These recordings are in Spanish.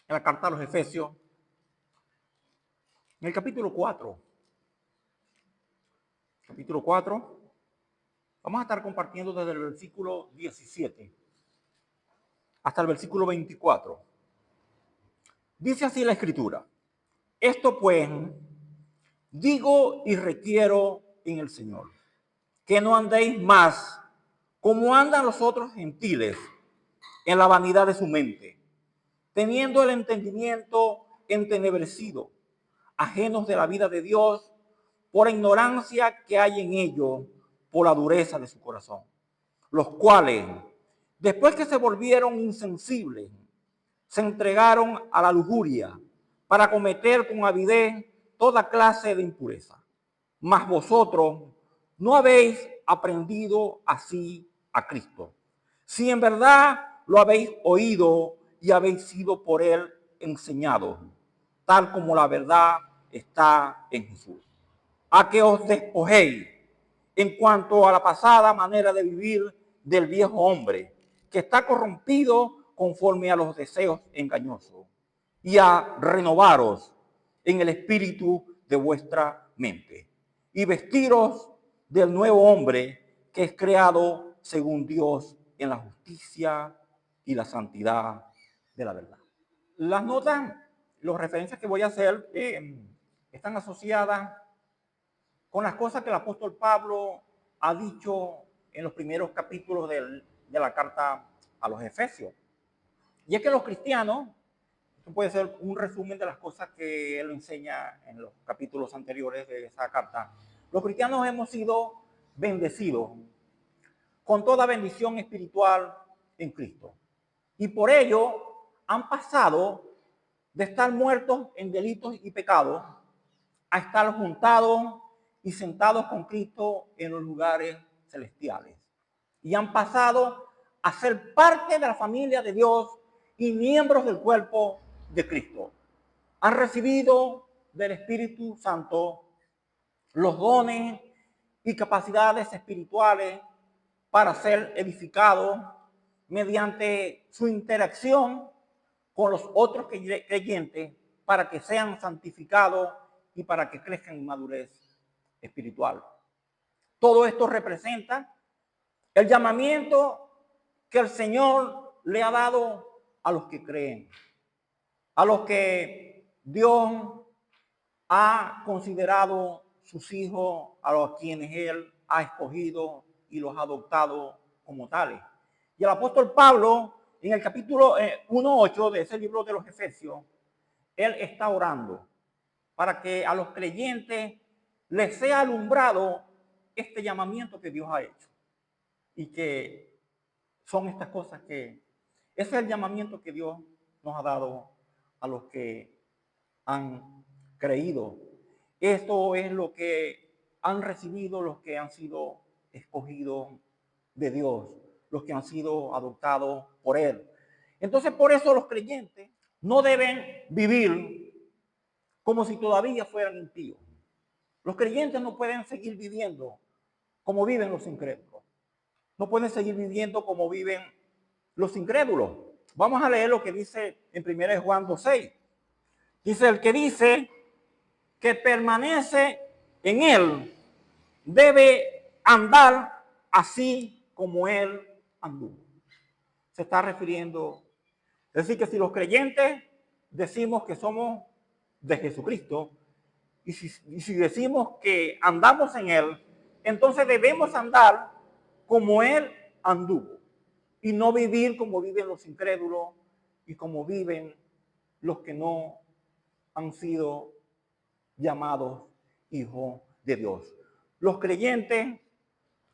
en la carta a los Efesios, en el capítulo 4, vamos a estar compartiendo desde el versículo 17 hasta el versículo 24. Dice así la Escritura: esto pues digo y requiero en el Señor, que no andéis más como andan los otros gentiles en la vanidad de su mente, teniendo el entendimiento entenebrecido, ajenos de la vida de Dios, por ignorancia que hay en ellos, por la dureza de su corazón, los cuales, después que se volvieron insensibles, se entregaron a la lujuria para cometer con avidez toda clase de impureza. Mas vosotros no habéis aprendido así a Cristo, si en verdad lo habéis oído y habéis sido por él enseñados, tal como la verdad está en Jesús. A que os despojéis en cuanto a la pasada manera de vivir del viejo hombre, que está corrompido conforme a los deseos engañosos, y a renovaros en el espíritu de vuestra mente, y vestiros del nuevo hombre que es creado según Dios en la justicia y la santidad de la verdad. Las notas, las referencias que voy a hacer están asociadas con las cosas que el apóstol Pablo ha dicho en los primeros capítulos de la carta a los Efesios. Y es que los cristianos, esto puede ser un resumen de las cosas que él enseña en los capítulos anteriores de esa carta, los cristianos hemos sido bendecidos con toda bendición espiritual en Cristo. Y por ello han pasado de estar muertos en delitos y pecados a estar juntados y sentados con Cristo en los lugares celestiales. Y han pasado a ser parte de la familia de Dios y miembros del cuerpo de Cristo. Han recibido del Espíritu Santo los dones y capacidades espirituales para ser edificados mediante su interacción con los otros creyentes, para que sean santificados y para que crezcan en madurez espiritual. Todo esto representa el llamamiento que el Señor le ha dado a los que creen, a los que Dios ha considerado sus hijos, a los quienes Él ha escogido y los ha adoptado como tales. Y el apóstol Pablo, en el capítulo 1:8 de ese libro de los Efesios, él está orando para que a los creyentes les sea alumbrado este llamamiento que Dios ha hecho. Y que son estas cosas ese es el llamamiento que Dios nos ha dado a los que han creído. Esto es lo que han recibido los que han sido escogidos de Dios, los que han sido adoptados por Él. Entonces, por eso los creyentes no deben vivir como si todavía fueran impíos. Los creyentes no pueden seguir viviendo como viven los incrédulos. No pueden seguir viviendo como viven los incrédulos. Vamos a leer lo que dice en 1 Juan 2:6. Dice: el que dice que permanece en él debe andar así como él anduvo. Se está refiriendo, es decir, que si los creyentes decimos que somos de Jesucristo, y si decimos que andamos en él, entonces debemos andar como él anduvo y no vivir como viven los incrédulos y como viven los que no han sido llamados hijos de Dios. Los creyentes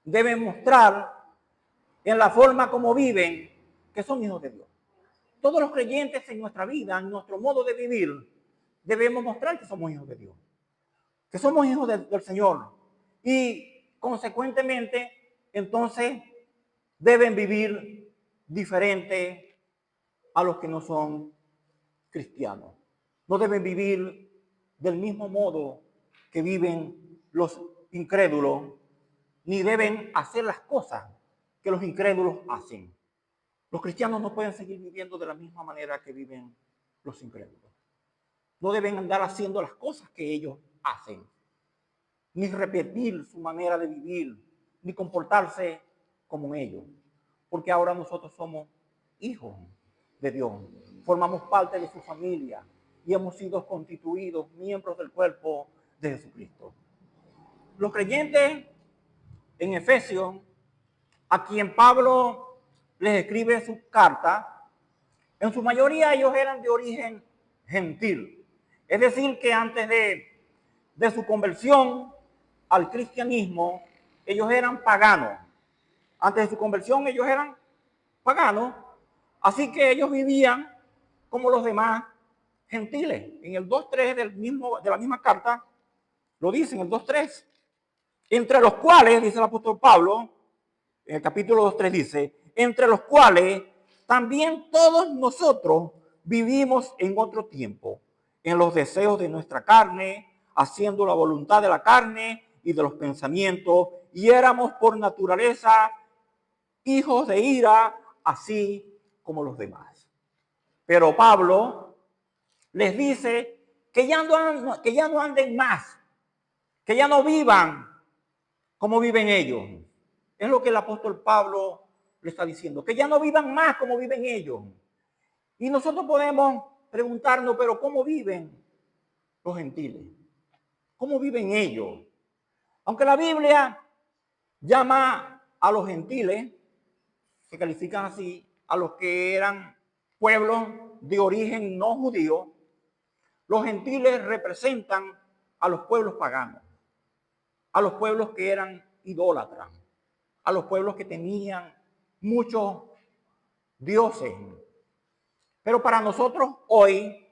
deben mostrar en la forma como viven que son hijos de Dios. Todos los creyentes en nuestra vida, en nuestro modo de vivir, debemos mostrar que somos hijos de Dios, que somos hijos del Señor. Y consecuentemente, entonces, deben vivir diferente a los que no son cristianos. No deben vivir del mismo modo que viven los incrédulos, ni deben hacer las cosas que los incrédulos hacen. Los cristianos no pueden seguir viviendo de la misma manera que viven los incrédulos. No deben andar haciendo las cosas que ellos hacen, ni repetir su manera de vivir, ni comportarse como ellos. Porque ahora nosotros somos hijos de Dios, formamos parte de su familia y hemos sido constituidos miembros del cuerpo de Jesucristo. Los creyentes en Efesios, a quien Pablo les escribe su carta, en su mayoría ellos eran de origen gentil. Es decir, que antes de su conversión al cristianismo, ellos eran paganos. Antes de su conversión ellos eran paganos, así que ellos vivían como los demás gentiles. En el 2.3 de la misma carta lo dice, en el 2.3. Entre los cuales, dice el apóstol Pablo, en el capítulo 2.3 dice, entre los cuales también todos nosotros vivimos en otro tiempo, en los deseos de nuestra carne, haciendo la voluntad de la carne y de los pensamientos, y éramos por naturaleza hijos de ira, así como los demás. Pero Pablo les dice que ya no anden más, que ya no vivan como viven ellos. Es lo que el apóstol Pablo le está diciendo, que ya no vivan más como viven ellos. Y nosotros podemos preguntarnos, pero ¿cómo viven los gentiles? ¿Cómo viven ellos? Aunque la Biblia llama a los gentiles, se califican así, a los que eran pueblos de origen no judío, los gentiles representan a los pueblos paganos, a los pueblos que eran idólatras, a los pueblos que tenían muchos dioses. Pero para nosotros hoy,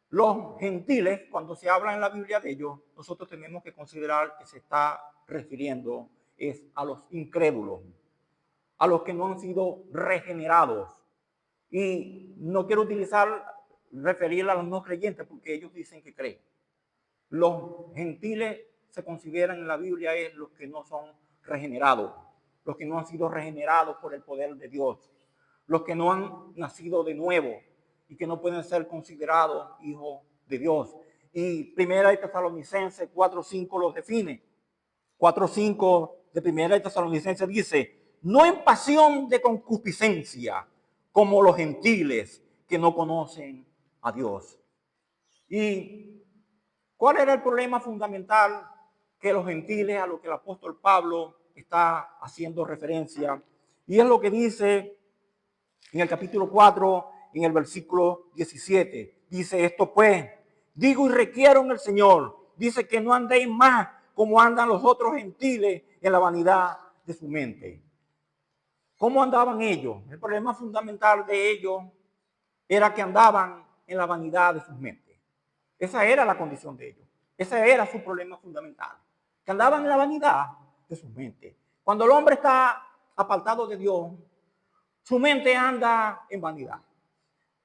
los gentiles, cuando se habla en la Biblia de ellos, nosotros tenemos que considerar que se está refiriendo es a los incrédulos, a los que no han sido regenerados. Y no quiero referirla a los no creyentes porque ellos dicen que creen. Los gentiles se consideran en la Biblia es los que no son regenerados, los que no han sido regenerados por el poder de Dios, los que no han nacido de nuevo y que no pueden ser considerados hijos de Dios. Y Primera de Tesalonicenses 4:5 los define. 4:5 de Primera de Tesalonicenses dice, no en pasión de concupiscencia, como los gentiles que no conocen a Dios. ¿Y cuál era el problema fundamental que los gentiles, a lo que el apóstol Pablo está haciendo referencia? Y es lo que dice en el capítulo 4, en el versículo 17. Dice esto pues, digo y requiero en el Señor, dice que no andéis más como andan los otros gentiles en la vanidad de su mente. ¿Cómo andaban ellos? El problema fundamental de ellos era que andaban en la vanidad de sus mentes. Esa era la condición de ellos. Ese era su problema fundamental. Que andaban en la vanidad de sus mentes. Cuando el hombre está apartado de Dios, su mente anda en vanidad.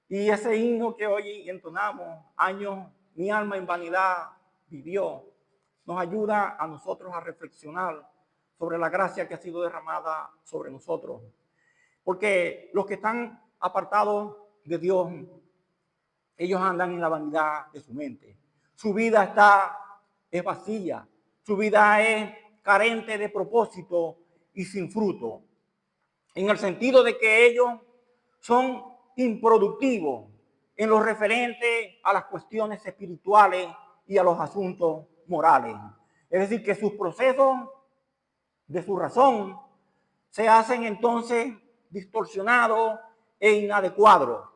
Y ese himno que hoy entonamos, años, mi alma en vanidad vivió, nos ayuda a nosotros a reflexionar sobre la gracia que ha sido derramada sobre nosotros. Porque los que están apartados de Dios, ellos andan en la vanidad de su mente. Su vida es vacía. Su vida es carente de propósito y sin fruto. En el sentido de que ellos son improductivos en lo referente a las cuestiones espirituales y a los asuntos morales. Es decir, que sus procesos de su razón se hacen entonces distorsionados e inadecuados.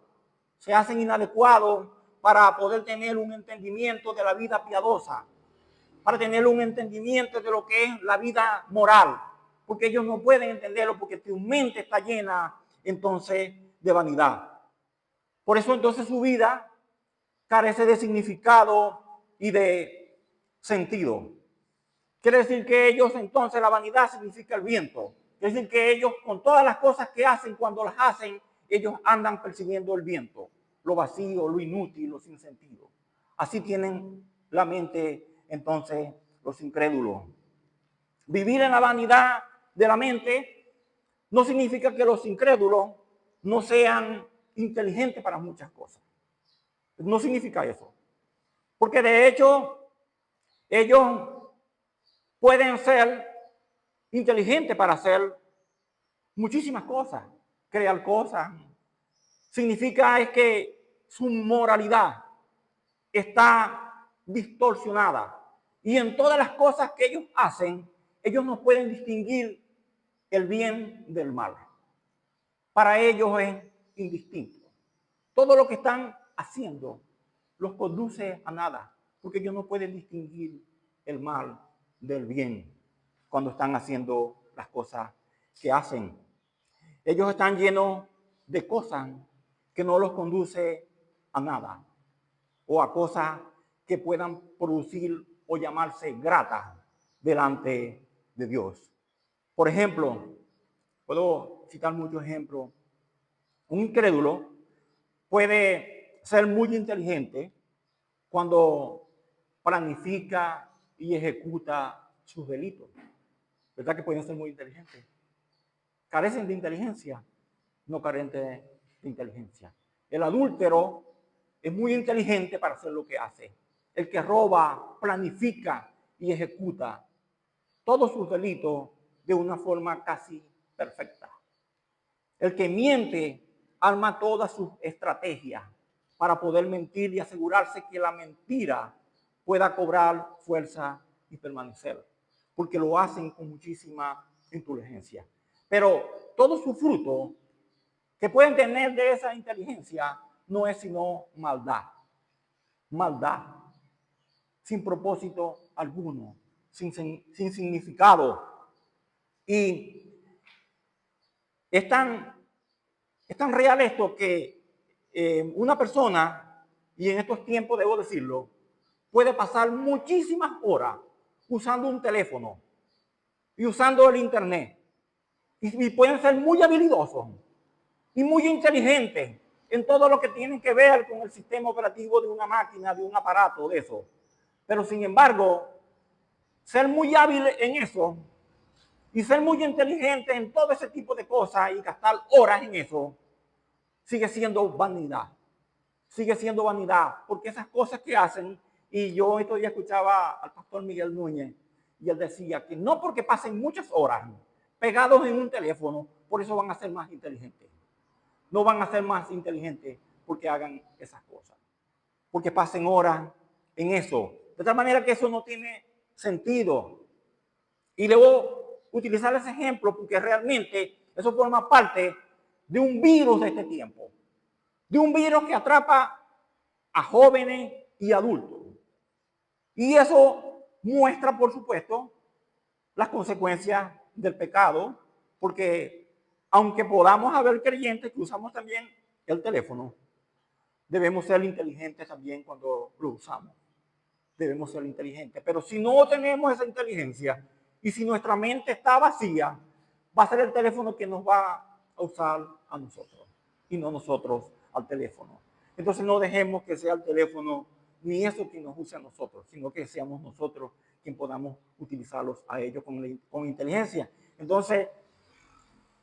Se hacen inadecuados para poder tener un entendimiento de la vida piadosa, para tener un entendimiento de lo que es la vida moral, porque ellos no pueden entenderlo porque su mente está llena entonces de vanidad. Por eso entonces su vida carece de significado y de sentido. Quiere decir que ellos entonces, la vanidad significa el viento. Quiere decir que ellos con todas las cosas que hacen, cuando las hacen, ellos andan persiguiendo el viento, lo vacío, lo inútil, lo sin sentido. Así tienen la mente entonces los incrédulos. Vivir en la vanidad de la mente no significa que los incrédulos no sean inteligentes para muchas cosas. No significa eso. Porque de hecho, ellos pueden ser inteligentes para hacer muchísimas cosas, crear cosas. Significa es que su moralidad está distorsionada. Y en todas las cosas que ellos hacen, ellos no pueden distinguir el bien del mal. Para ellos es indistinto. Todo lo que están haciendo los conduce a nada, porque ellos no pueden distinguir el mal del bien cuando están haciendo las cosas que hacen. Ellos están llenos de cosas que no los conduce a nada o a cosas que puedan producir o llamarse gratas delante de Dios. Por ejemplo, puedo citar muchos ejemplos. Un incrédulo puede ser muy inteligente cuando planifica y ejecuta sus delitos. ¿Verdad que pueden ser muy inteligentes? Carecen de inteligencia, no carentes de inteligencia. El adúltero es muy inteligente para hacer lo que hace. El que roba, planifica y ejecuta todos sus delitos de una forma casi perfecta. El que miente arma todas sus estrategias para poder mentir y asegurarse que la mentira pueda cobrar fuerza y permanecer, porque lo hacen con muchísima inteligencia. Pero todo su fruto que pueden tener de esa inteligencia no es sino maldad. Maldad, sin propósito alguno, sin significado. Y es tan real esto que una persona, y en estos tiempos debo decirlo, puede pasar muchísimas horas usando un teléfono y usando el internet. Y pueden ser muy habilidosos y muy inteligentes en todo lo que tiene que ver con el sistema operativo de una máquina, de un aparato, de eso. Pero sin embargo, ser muy hábil en eso y ser muy inteligente en todo ese tipo de cosas y gastar horas en eso, sigue siendo vanidad. Sigue siendo vanidad, porque esas cosas que hacen, y yo estos días escuchaba al pastor Miguel Núñez, y él decía que no porque pasen muchas horas pegados en un teléfono, por eso van a ser más inteligentes. No van a ser más inteligentes porque hagan esas cosas, porque pasen horas en eso. De tal manera que eso no tiene sentido. Y debo utilizar ese ejemplo porque realmente eso forma parte de un virus de este tiempo. De un virus que atrapa a jóvenes y adultos. Y eso muestra, por supuesto, las consecuencias del pecado, porque aunque podamos haber creyentes que usamos también el teléfono, debemos ser inteligentes también cuando lo usamos. Debemos ser inteligentes. Pero si no tenemos esa inteligencia y si nuestra mente está vacía, va a ser el teléfono que nos va a usar a nosotros y no nosotros al teléfono. Entonces no dejemos que sea el teléfono ni eso que nos use a nosotros, sino que seamos nosotros quien podamos utilizarlos a ellos con inteligencia. Entonces,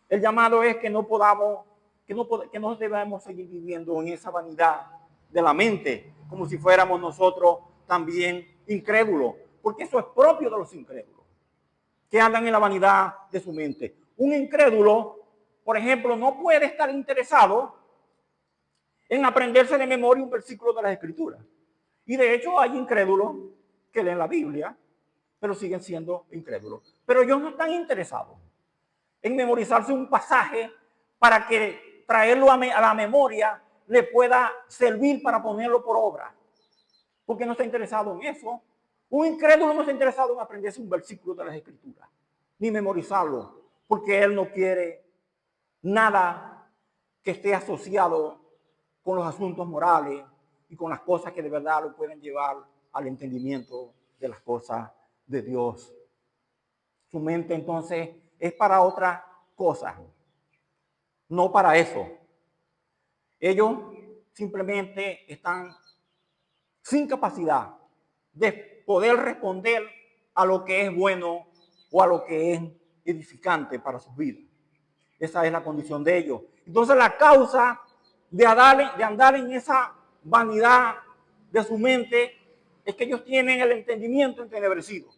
el llamado es que no podamos, que no debamos seguir viviendo en esa vanidad de la mente, como si fuéramos nosotros también incrédulos, porque eso es propio de los incrédulos, que andan en la vanidad de su mente. Un incrédulo, por ejemplo, no puede estar interesado en aprenderse de memoria un versículo de las Escrituras. Y de hecho hay incrédulos que leen la Biblia, pero siguen siendo incrédulos. Pero ellos no están interesados en memorizarse un pasaje para que traerlo a la memoria le pueda servir para ponerlo por obra. Porque no está interesado en eso. Un incrédulo no está interesado en aprenderse un versículo de las Escrituras, ni memorizarlo, porque él no quiere nada que esté asociado con los asuntos morales y con las cosas que de verdad lo pueden llevar al entendimiento de las cosas de Dios. Su mente entonces es para otras cosas, no para eso. Ellos simplemente están sin capacidad de poder responder a lo que es bueno o a lo que es edificante para sus vidas. Esa es la condición de ellos. Entonces la causa de andar en esa vanidad de su mente es que ellos tienen el entendimiento entenebrecido.